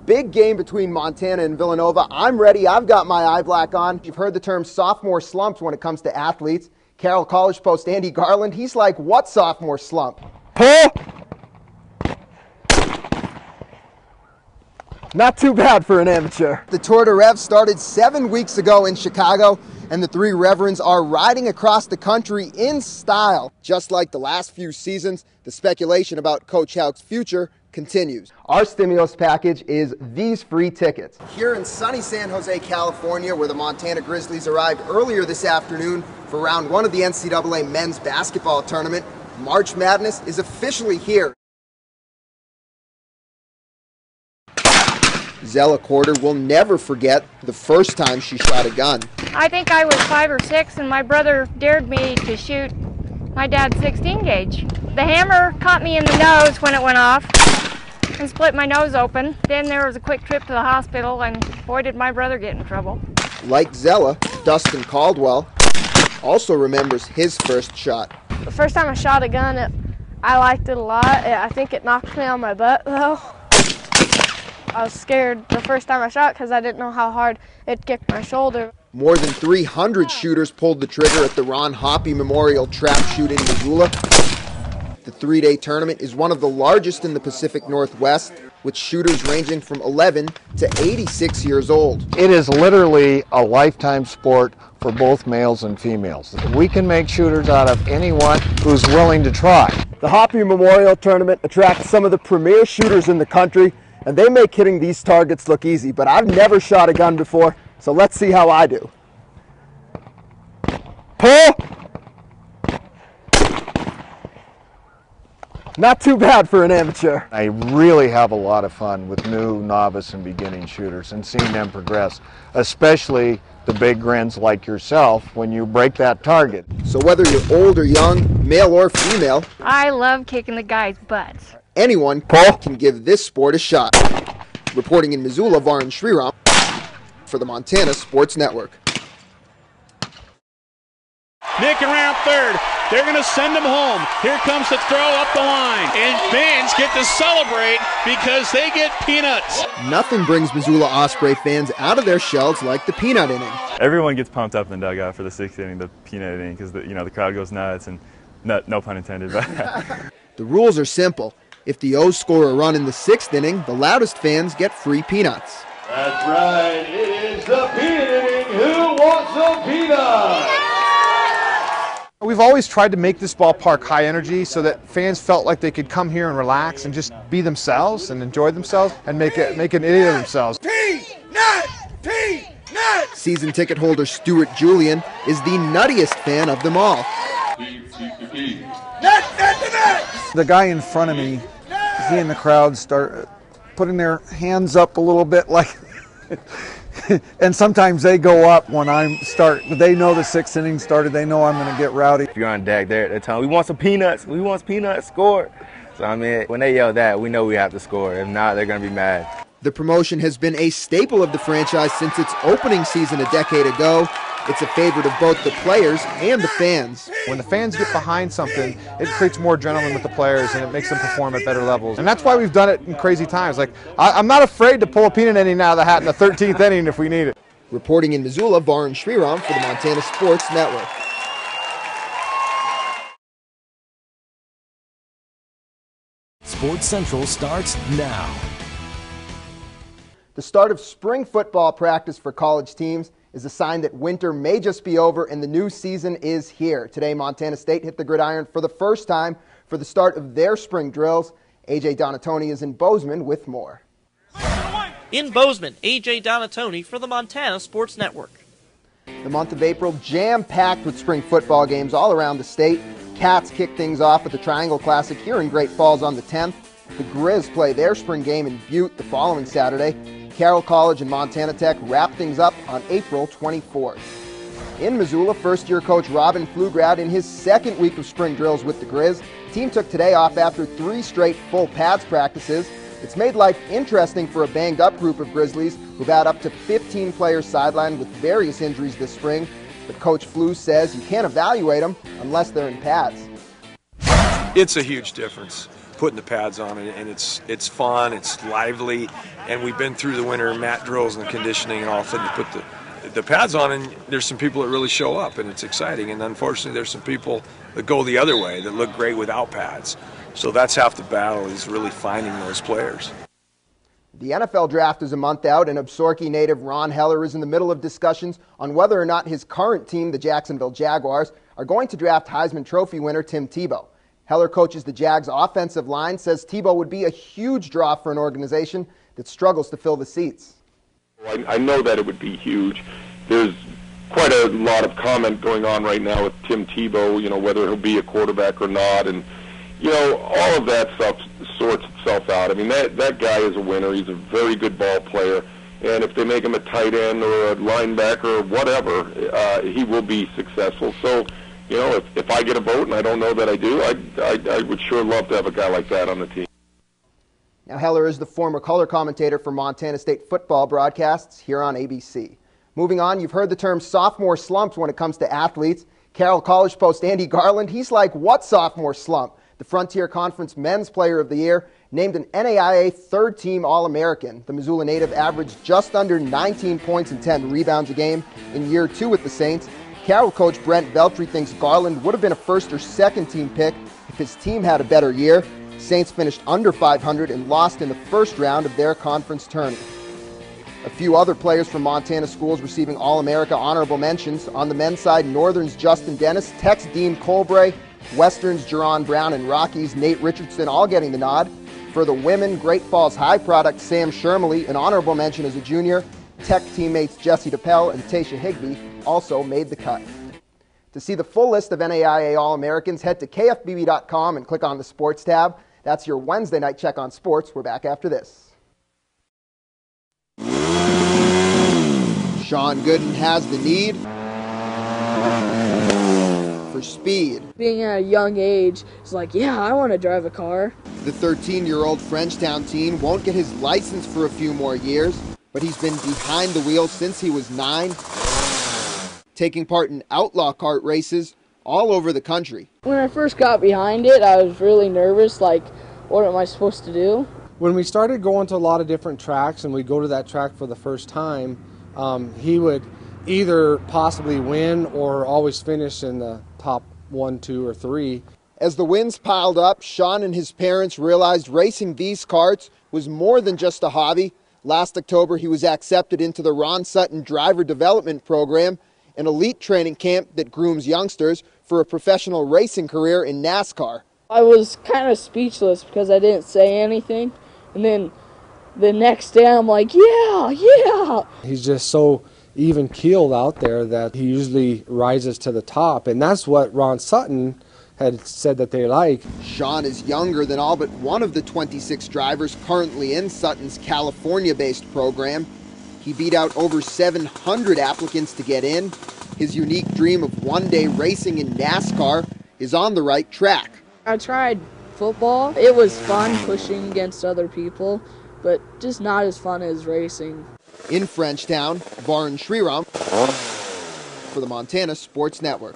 Big game between Montana and Villanova. I'm ready. I've got my eye black on. You've heard the term sophomore slumps when it comes to athletes. Carroll College Post Andy Garland, he's like, what sophomore slump? Pull! Not too bad for an amateur. The Tour de Rev started 7 weeks ago in Chicago, and the three Reverends are riding across the country in style. Just like the last few seasons, the speculation about Coach Houck's future continues. Our stimulus package is these free tickets. Here in sunny San Jose, California, where the Montana Grizzlies arrived earlier this afternoon for round one of the NCAA men's basketball tournament, March Madness is officially here. Zella Corder will never forget the first time she shot a gun. I think I was 5 or 6 and my brother dared me to shoot my dad's 16 gauge. The hammer caught me in the nose when it went off and split my nose open. Then there was a quick trip to the hospital, and boy did my brother get in trouble. Like Zella, Dustin Caldwell also remembers his first shot. The first time I shot a gun, I liked it a lot. I think it knocked me on my butt though. I was scared the first time I shot because I didn't know how hard it kicked my shoulder. More than 300 shooters pulled the trigger at the Ron Hoppe Memorial Trap Shoot in Missoula. The three-day tournament is one of the largest in the Pacific Northwest, with shooters ranging from 11 to 86 years old. It is literally a lifetime sport for both males and females. We can make shooters out of anyone who's willing to try. The Hoppe Memorial Tournament attracts some of the premier shooters in the country, and they make hitting these targets look easy, but I've never shot a gun before, so let's see how I do. Pull! Not too bad for an amateur. I really have a lot of fun with new novice and beginning shooters and seeing them progress, especially the big grins like yourself when you break that target. So whether you're old or young, male or female, I love kicking the guys' butts. Anyone can give this sport a shot. Reporting in Missoula, Varun Sriram for the Montana Sports Network. Nick around third. They're going to send him home. Here comes the throw up the line. And fans get to celebrate because they get peanuts. Nothing brings Missoula Osprey fans out of their shells like the peanut inning. Everyone gets pumped up in the dugout for the 6th inning, the peanut inning, because the crowd goes nuts, and no pun intended. But the rules are simple. If the O's score a run in the 6th inning, the loudest fans get free peanuts. That's right. It is the peanut inning. Who wants some peanuts? We've always tried to make this ballpark high energy so that fans felt like they could come here and relax and just be themselves and enjoy themselves and make an idiot of themselves. Peanut! Peanut! Season ticket holder Stuart Julian is the nuttiest fan of them all. The guy in front of me, he and the crowd start putting their hands up a little bit like and sometimes they go up when they know the 6th inning started, they know I'm going to get rowdy. If you're on deck, they're telling, we want some peanuts, score. So I mean, when they yell that, we know we have to score. If not, they're going to be mad. The promotion has been a staple of the franchise since its opening season a decade ago. It's a favorite of both the players and the fans. When the fans get behind something, it creates more adrenaline with the players and it makes them perform at better levels. And that's why we've done it in crazy times. Like, I'm not afraid to pull a peanut inning out of the hat in the 13th inning if we need it. Reporting in Missoula, Varun Sriram for the Montana Sports Network. Sports Central starts now. The start of spring football practice for college teams is a sign that winter may just be over and the new season is here. Today, Montana State hit the gridiron for the first time for the start of their spring drills. A.J. Donatoni is in Bozeman with more. In Bozeman, A.J. Donatoni for the Montana Sports Network. The month of April jam-packed with spring football games all around the state. Cats kick things off at the Triangle Classic here in Great Falls on the 10th. The Grizz play their spring game in Butte the following Saturday. Carroll College and Montana Tech wrap things up on April 24th. In Missoula, first-year coach Robin Pflugrad in his second week of spring drills with the Grizz. The team took today off after 3 straight full pads practices. It's made life interesting for a banged-up group of Grizzlies who've had up to 15 players sidelined with various injuries this spring. But Coach Flu says you can't evaluate them unless they're in pads. It's a huge difference. putting the pads on it, and it's fun, it's lively, and we've been through the winter mat drills and the conditioning, and all of a sudden you put the pads on, and there's some people that really show up, and it's exciting. And unfortunately, there's some people that go the other way that look great without pads. So that's half the battle, is really finding those players. The NFL draft is a month out, and Absorki native Ron Heller is in the middle of discussions on whether or not his current team, the Jacksonville Jaguars, are going to draft Heisman Trophy winner Tim Tebow. Heller coaches the Jags' offensive line, says Tebow would be a huge draw for an organization that struggles to fill the seats. I know that it would be huge. There's quite a lot of comment going on right now with Tim Tebow, whether he'll be a quarterback or not, and all of that stuff sorts itself out. I mean, that guy is a winner. He's a very good ball player, and if they make him a tight end or a linebacker or whatever, he will be successful. So, if I get a vote, and I don't know that I do, I would sure love to have a guy like that on the team. Now, Heller is the former color commentator for Montana State football broadcasts here on ABC. Moving on, you've heard the term sophomore slumps when it comes to athletes. Carroll College Post Andy Garland, he's like, what sophomore slump? The Frontier Conference Men's Player of the Year, named an NAIA third-team All-American. The Missoula native averaged just under 19 points and 10 rebounds a game in year 2 with the Saints. Carroll coach Brent Veltri thinks Garland would have been a first or second team pick if his team had a better year. Saints finished under 500 and lost in the first round of their conference tournament. A few other players from Montana schools receiving All-America honorable mentions. On the men's side, Northern's Justin Dennis, Tech's Dean Colbray, Western's Jerron Brown, and Rockies' Nate Richardson all getting the nod. For the women, Great Falls High product Sam Shermley, an honorable mention as a junior. Tech teammates Jesse DePel and Tasha Higbee also made the cut. To see the full list of NAIA All-Americans, head to KFBB.com and click on the Sports tab. That's your Wednesday night check on sports. We're back after this. Sean Gooden has the need for speed. Being at a young age, it's like, yeah, I want to drive a car. The 13-year-old Frenchtown teen won't get his license for a few more years, but he's been behind the wheel since he was 9, taking part in outlaw kart races all over the country. When I first got behind it, I was really nervous, like, what am I supposed to do? When we started going to a lot of different tracks and we'd go to that track for the first time, he would either possibly win or always finish in the top 1, 2, or 3. As the wins piled up, Sean and his parents realized racing these karts was more than just a hobby. Last October, he was accepted into the Ron Sutton Driver Development Program, an elite training camp that grooms youngsters for a professional racing career in NASCAR. I was kind of speechless because I didn't say anything. And then the next day I'm like, yeah. He's just so even-keeled out there that he usually rises to the top. And that's what Ron Sutton had said that they like. Sean is younger than all but one of the 26 drivers currently in Sutton's California-based program. He beat out over 700 applicants to get in. His unique dream of one day racing in NASCAR is on the right track. I tried football. It was fun pushing against other people, but just not as fun as racing. In Frenchtown, Varun Sriram for the Montana Sports Network.